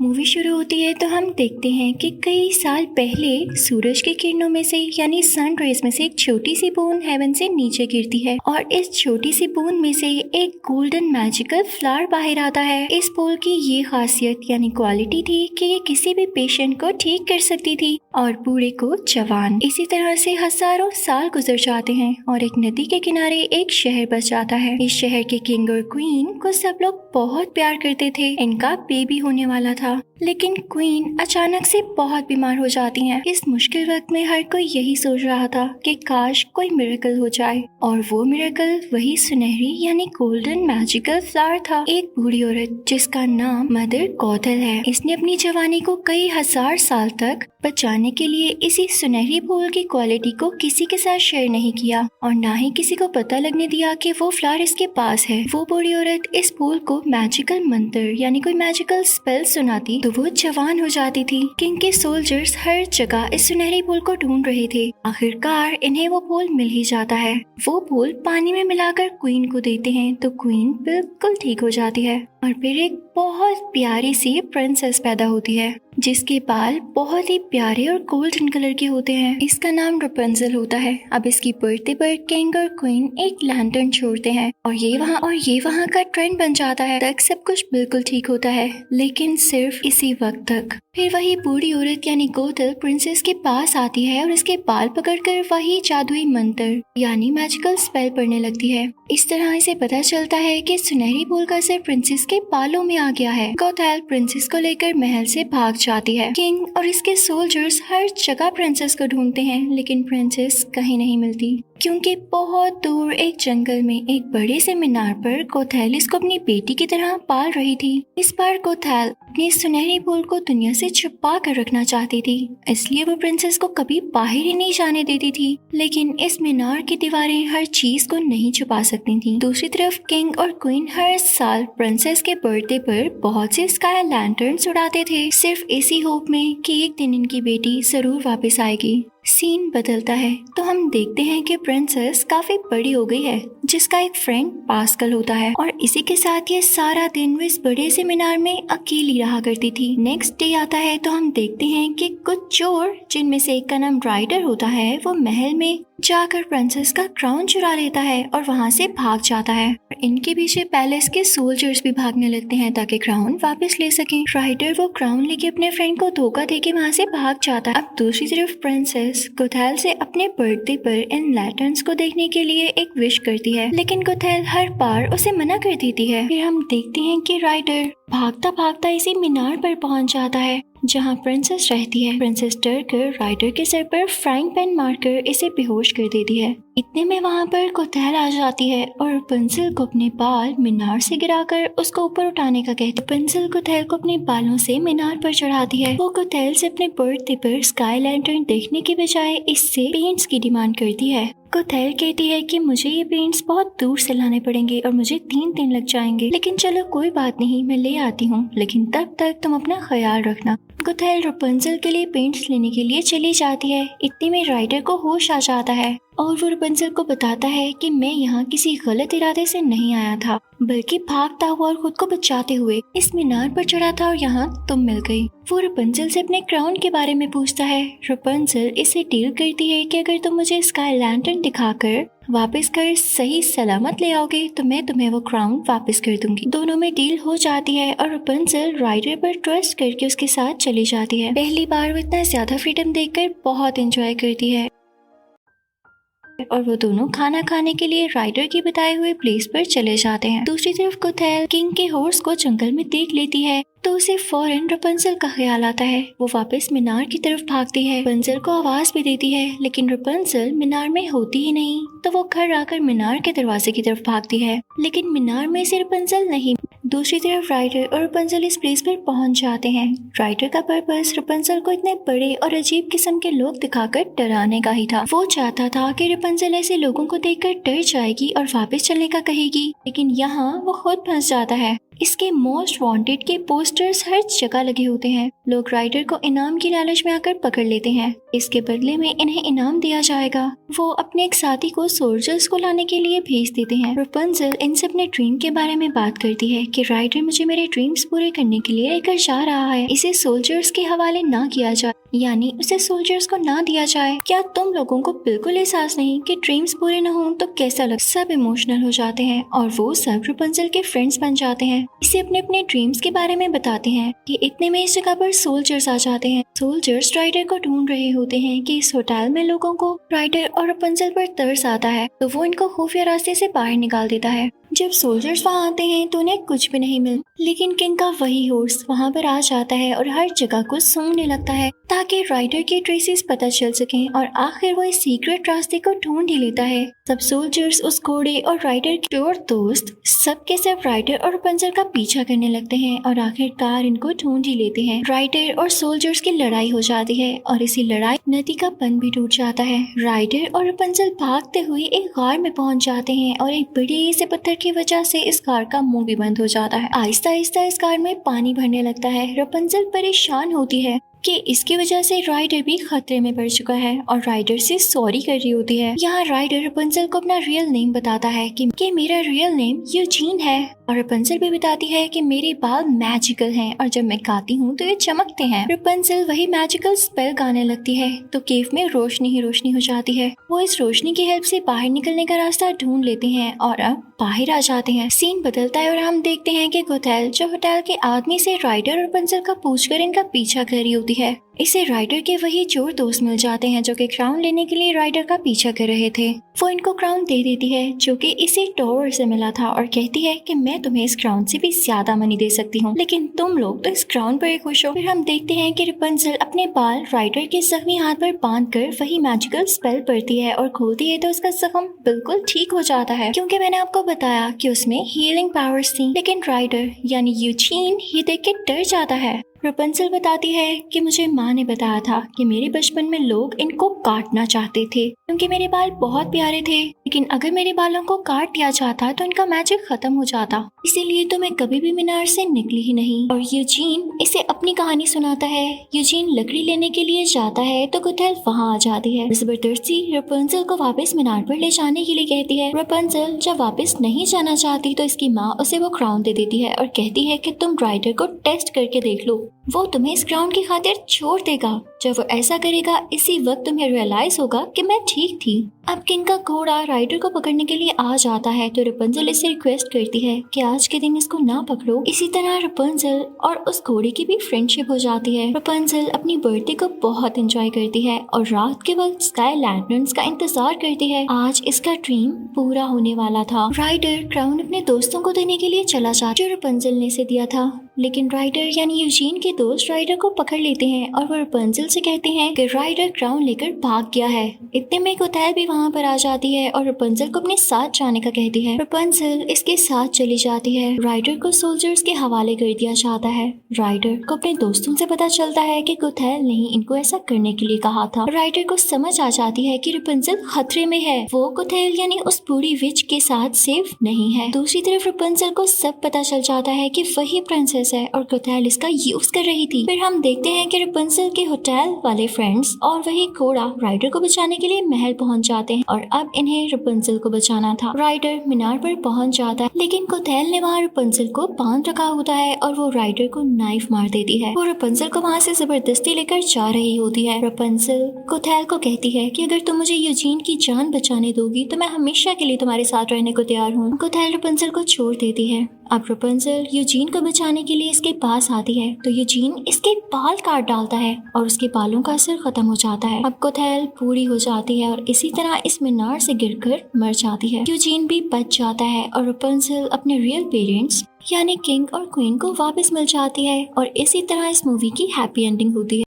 Movie शुरू होती है तो हम देखते हैं कि कई साल पहले सूरज की किरणों में से यानी सन रेज में से एक छोटी सी बूंद हेवन से नीचे गिरती है और इस छोटी सी बूंद में से एक गोल्डन मैजिकल फ्लावर बाहर आता है। इस फूल की ये खासियत यानी क्वालिटी थी कि ये किसी भी पेशेंट को ठीक कर सकती थी और बूढ़े को जवान। इसी तरह से हजारों साल गुजर जाते हैं और एक नदी के किनारे एक शहर बस जाता है। इस शहर के किंग और क्वीन को सब लोग बहुत प्यार करते थे। इनका बेबी होने वाला था, लेकिन क्वीन अचानक से बहुत बीमार हो जाती हैं। इस मुश्किल वक्त में हर कोई यही सोच रहा था कि काश कोई मिरेकल हो जाए, और वो मिरेकल वही सुनहरी यानी गोल्डन मैजिकल फ्लावर था। एक बूढ़ी औरत जिसका नाम मदर गौथल है, इसने अपनी जवानी को कई हजार साल तक बचाने के लिए इसी सुनहरी फूल की क्वालिटी को किसी के साथ शेयर नहीं किया और ना ही किसी को पता लगने दिया कि वो फ्लावर इसके पास है। वो बूढ़ी औरत इस फूल को मैजिकल मंत्र यानी कोई मैजिकल स्पेल सुनाती तो वो जवान हो जाती थी। किंग के सोल्जर्स हर जगह इस सुनहरी फूल को ढूंढ रहे थे। आखिरकार इन्हें वो फूल मिल ही जाता है। वो फूल पानी में मिलाकर क्वीन को देते हैं तो क्वीन बिल्कुल ठीक हो जाती है और फिर एक बहुत प्यारी सी प्रिंसेस पैदा होती है जिसके बाल बहुत ही प्यारे और गोल्डन कलर के होते हैं। इसका नाम रपुंज़ल होता है। अब इसकी बर्थडे पर किंग और क्वीन एक लैंटर्न छोड़ते हैं और ये वहाँ का ट्रेंड बन जाता है। तक सब कुछ बिल्कुल ठीक होता है, लेकिन सिर्फ इसी वक्त तक। फिर वही बूढ़ी औरत यानी गोथल प्रिंसेस के पास आती है और इसके बाल पकड़कर वही जादुई मंत्र यानी मैजिकल स्पेल पढ़ने लगती है। इस तरह इसे पता चलता है कि सुनहरी फूल का असर प्रिंसेस के बालों में आ गया है। गोथल प्रिंसेस को लेकर महल से भाग जाती है। किंग और इसके सोल्जर्स हर जगह प्रिंसेस को ढूंढते हैं, लेकिन प्रिंसेस कहीं नहीं मिलती, क्योंकि बहुत दूर एक जंगल में एक बड़े से मीनार पर गोथल इसको अपनी बेटी की तरह पाल रही थी। इस बार गोथल अपने सुनहरी फूल को दुनिया से छुपा कर रखना चाहती थी, इसलिए वो प्रिंसेस को कभी बाहर ही नहीं जाने देती थी। लेकिन इस मीनार की दीवारें हर चीज को नहीं छुपा सकती थी। दूसरी तरफ किंग और क्वीन हर साल प्रिंसेस के बर्थडे पर बहुत से स्काई लैंटर्न्स उड़ाते थे, सिर्फ इसी होप में कि एक दिन इनकी बेटी जरूर वापस आएगी। सीन बदलता है तो हम देखते हैं कि प्रिंसेस काफी बड़ी हो गई है, जिसका एक फ्रेंड पास्कल होता है, और इसी के साथ ये सारा दिन वो इस बड़े से मीनार में अकेली रहा करती थी। नेक्स्ट डे आता है तो हम देखते हैं कि कुछ चोर, जिनमें से एक का नाम राइडर होता है, वो महल में जाकर प्रिंसेस का क्राउन चुरा लेता है और वहाँ से भाग जाता है। इनके पीछे पैलेस के सोल्जर्स भी भागने लगते हैं ताकि क्राउन वापस ले सकें। राइडर वो क्राउन लेके अपने फ्रेंड को धोखा देके वहाँ से भाग जाता है। अब दूसरी तरफ प्रिंसेस गोथल से अपने बर्थडे पर इन लैंटर्न्स को देखने के लिए एक विश करती है, लेकिन गोथल हर बार उसे मना कर देती है। फिर हम देखते हैं कि राइडर भागता भागता इसी मीनार पर पहुंच जाता है जहां प्रिंसेस रहती है। प्रिंसेस डर कर राइडर के सर पर फ्राइंग पैन मारकर इसे बेहोश कर देती है। इतने में वहां पर गोथल आ जाती है और रपुंज़ल को अपने बाल मीनार से गिराकर उसको ऊपर उठाने का कहती है। रपुंज़ल गोथल को अपने बालों से मीनार पर चढ़ाती है। वो गोथल से अपने बर्थडे पर स्काई लैंटर्न देखने के बजाय इससे पेंट्स की डिमांड करती है। गोथल कहती है कि मुझे ये पेंट्स बहुत दूर से लाने पड़ेंगे और मुझे 3 दिन लग जाएंगे, लेकिन चलो कोई बात नहीं, मैं ले आती हूँ, लेकिन तब तक तुम अपना ख्याल रखना। गोथल रपुंज़ल के लिए पेंट्स लेने के लिए चली जाती है। इतने में राइडर को होश आ जाता है और वो रपुंज़ल को बताता है कि मैं यहाँ किसी गलत इरादे से नहीं आया था, बल्कि भागता हुआ और खुद को बचाते हुए इस मीनार पर चढ़ा था और यहाँ तुम मिल गई। वो रपुंज़ल से अपने क्राउन के बारे में पूछता है। रपुंज़ल इसे डील करती है कि अगर तुम मुझे स्काई लैंटर्न दिखाकर वापस घर सही सलामत ले आओगे तो मैं तुम्हें वो क्राउन वापस कर दूंगी। दोनों में डील हो जाती है और रपुंज़ल राइडर पर ट्रस्ट करके उसके साथ चली जाती है। पहली बार वो इतना ज्यादा फ्रीडम देखकर बहुत एंजॉय करती है और वो दोनों खाना खाने के लिए राइडर के बताए हुए प्लेस पर चले जाते हैं। दूसरी तरफ गोथल किंग के हॉर्स को जंगल में देख लेती है तो उसे फौरन रपुंज़ल का ख्याल आता है। वो वापस मीनार की तरफ भागती है, रपुंज़ल को आवाज भी देती है, लेकिन रपुंज़ल मीनार में होती ही नहीं। तो वो घर आकर मीनार के दरवाजे की तरफ भागती है, लेकिन मीनार में से रपुंज़ल नहीं। दूसरी तरफ राइडर और रपुंज़ल इस प्लेस पर पहुंच जाते हैं। राइडर का पर्पस रपुंज़ल को इतने बड़े और अजीब किस्म के लोग दिखाकर डराने का ही था। वो चाहता था कि रपुंज़ल ऐसे लोगों को देखकर डर जाएगी और वापस चलने का कहेगी, लेकिन यहाँ वो खुद फंस जाता है। इसके मोस्ट वांटेड के पोस्टर्स हर जगह लगे होते हैं। लोग राइडर को इनाम की लालच में आकर पकड़ लेते हैं। इसके बदले में इन्हें इनाम दिया जाएगा। वो अपने एक साथी को सोल्जर्स को लाने के लिए भेज देते हैं। रपुंज़ल इनसे अपने ड्रीम के बारे में बात करती है कि राइडर मुझे मेरे ड्रीम्स पूरे करने के लिए लेकर जा रहा है। इसे सोल्जर्स के हवाले ना किया जाए, यानी उसे सोल्जर्स को ना दिया जाए। क्या तुम लोगों को बिल्कुल एहसास नहीं कि ड्रीम्स पूरे न हो तो कैसा लग? सब इमोशनल हो जाते हैं और वो सब रपुंज़ल के फ्रेंड्स बन जाते हैं। इसे अपने अपने ड्रीम्स के बारे में बताते हैं कि इतने में इस जगह पर सोल्जर्स आ जाते हैं। सोल्जर्स राइडर को ढूंढ रहे होते हैं कि इस होटल में लोगों को राइडर और रपुंज़ल पर तरस आता है, तो वो इनको खुफिया रास्ते से बाहर निकाल देता है। जब सोल्जर्स वहाँ आते हैं तो उन्हें कुछ भी नहीं मिलता, लेकिन किंग का वही हॉर्स वहाँ पर आ जाता है और हर जगह को सूंघने लगता है ताकि राइडर के ट्रेसेस पता चल सकें और आखिर वो इस सीक्रेट रास्ते को ढूंढ ही लेता है। सब सोल्जर्स उस घोड़े और राइडर के और दोस्त सबके सब राइडर और रपुंज़ल का पीछा करने लगते हैं और आखिरकार इनको ढूंढ ही लेते हैं। राइडर और सोल्जर्स की लड़ाई हो जाती है और इसी लड़ाई नदी का बंध भी टूट जाता है। राइडर और रपुंज़ल भागते हुए एक गार में पहुंच जाते हैं और एक बड़े से पत्थर की वजह से इस गार का मुंह भी बंद हो जाता है। आहिस्ता आहिस्ता इस गार में पानी भरने लगता है। रपुंज़ल परेशान होती है कि इसकी वजह से राइडर भी खतरे में पड़ चुका है और राइडर से सॉरी कर रही होती है। यहाँ राइडर रपुंज़ल को अपना रियल नेम बताता है कि मेरा रियल नेम यूजीन है और रपुंज़ल भी बताती है कि मेरे बाल मैजिकल हैं और जब मैं गाती हूँ तो ये चमकते हैं। रपुंज़ल वही मैजिकल स्पेल गाने लगती है तो केव में रोशनी ही रोशनी हो जाती है। वो इस रोशनी की हेल्प से बाहर निकलने का रास्ता ढूंढ लेते हैं और अब बाहर आ जाते हैं। सीन बदलता है और हम देखते हैं कि गोथेल जो होटल के आदमी से राइडर और रपुंज़ल का पूछकर इनका पीछा कर रही होती है। इसे राइडर के वही चोर दोस्त मिल जाते हैं जो कि क्राउन लेने के लिए राइडर का पीछा कर रहे थे। वो इनको क्राउन दे देती है जो कि इसे टॉवर से मिला था और कहती है कि मैं तुम्हें इस क्राउन से भी ज्यादा मनी दे सकती हूँ, लेकिन तुम लोग तो इस क्राउन पर ही खुश हो। फिर हम देखते हैं कि रपुंज़ल अपने बाल राइडर के जख्मी हाथ पर बांध कर वही मैजिकल स्पेल पढ़ती है और खोलती है तो उसका जख्म बिल्कुल ठीक हो जाता है, क्योंकि मैंने आपको बताया कि उसमें हीलिंग पावर्स थी। लेकिन राइडर यानी यूजीन ये देख के डर जाता है। रपुंज़ल बताती है कि मुझे माँ ने बताया था कि मेरे बचपन में लोग इनको काटना चाहते थे क्योंकि मेरे बाल बहुत प्यारे थे, लेकिन अगर मेरे बालों को काट दिया जाता तो इनका मैजिक खत्म हो जाता, इसीलिए तो मैं कभी भी मीनार से निकली ही नहीं। और यूजीन इसे अपनी कहानी सुनाता है। यूजीन लकड़ी लेने के लिए जाता है तो गोथेल वहाँ आ जाती है। जबरदस्ती रपुंज़ल को वापस मीनार पर ले जाने के लिए कहती है। रपुंज़ल जब वापस नहीं जाना चाहती तो इसकी माँ उसे वो क्राउन दे देती है और कहती है कि तुम राइडर को टेस्ट करके देख लो, वो तुम्हें इस क्राउन की खातिर छोड़ देगा। जब वो ऐसा करेगा इसी वक्त तुम्हें रियलाइज होगा कि मैं ठीक थी। अब किंग का घोड़ा राइडर को पकड़ने के लिए आ जाता है तो रपुंज़ल इससे रिक्वेस्ट करती है कि आज के दिन इसको ना पकड़ो। इसी तरह रपुंज़ल और उस घोड़े की भी फ्रेंडशिप हो जाती है। रपुंज़ल अपनी बर्थडे को बहुत एंजॉय करती है और रात के वक्त स्काई लैंटर्न्स का इंतजार करती है। आज इसका ड्रीम पूरा होने वाला था। राइडर क्राउन अपने दोस्तों को देने के लिए चला जाता जो रपुंज़ल ने इसे दिया था, लेकिन राइडर यानी यूजीन के दोस्त राइडर को पकड़ लेते हैं और वो रपुंज़ल से कहते हैं कि राइडर क्राउन लेकर भाग गया है। इतने में गोथेल भी वहाँ पर आ जाती है और रपुंज़ल को अपने साथ जाने का कहती है। रपुंज़ल इसके साथ चली जाती है। राइडर को सोल्जर्स के हवाले कर दिया जाता है। राइडर को अपने दोस्तों से पता चलता है कि गोथेल ने ही इनको ऐसा करने के लिए कहा था। राइडर को समझ आ जाती है कि रपुंज़ल खतरे में है, वो गोथेल यानी उस बूढ़ी विच के साथ सेफ नहीं है। दूसरी तरफ रपुंज़ल को सब पता चल जाता है कि वही प्रिंसेस है और गोथेल इसका यूज कर रही थी। फिर हम देखते हैं कि रपुंज़ल के होटल वाले फ्रेंड्स और वही घोड़ा राइडर को बचाने के लिए महल पहुंच जाते हैं और अब इन्हें रपुंज़ल को बचाना था। राइडर मीनार पर पहुंच जाता है, लेकिन गोथेल ने वहाँ रपुंज़ल को बांध रखा होता है और वो राइडर को नाइफ मार देती है। वो रपुंज़ल को वहाँ से जबरदस्ती लेकर जा रही होती है। रपुंज़ल गोथेल को कहती है कि अगर तुम मुझे यूजीन की जान बचाने दोगी तो मैं हमेशा के लिए तुम्हारे साथ रहने को तैयार हूँ। गोथेल रपुंज़ल को छोड़ देती है। अब रपुंज़ल यूजीन को बचाने के लिए इसके पास आती है तो यूजीन इसके बाल काट डालता है और उसके बालों का असर खत्म हो जाता है। अब गोथेल पूरी हो जाती है और इसी तरह इस मीनार से गिरकर मर जाती है। यूजीन भी बच जाता है और रपुंज़ल अपने रियल पेरेंट्स यानी किंग और क्वीन को वापस मिल जाती है और इसी तरह इस मूवी की हैप्पी एंडिंग होती है।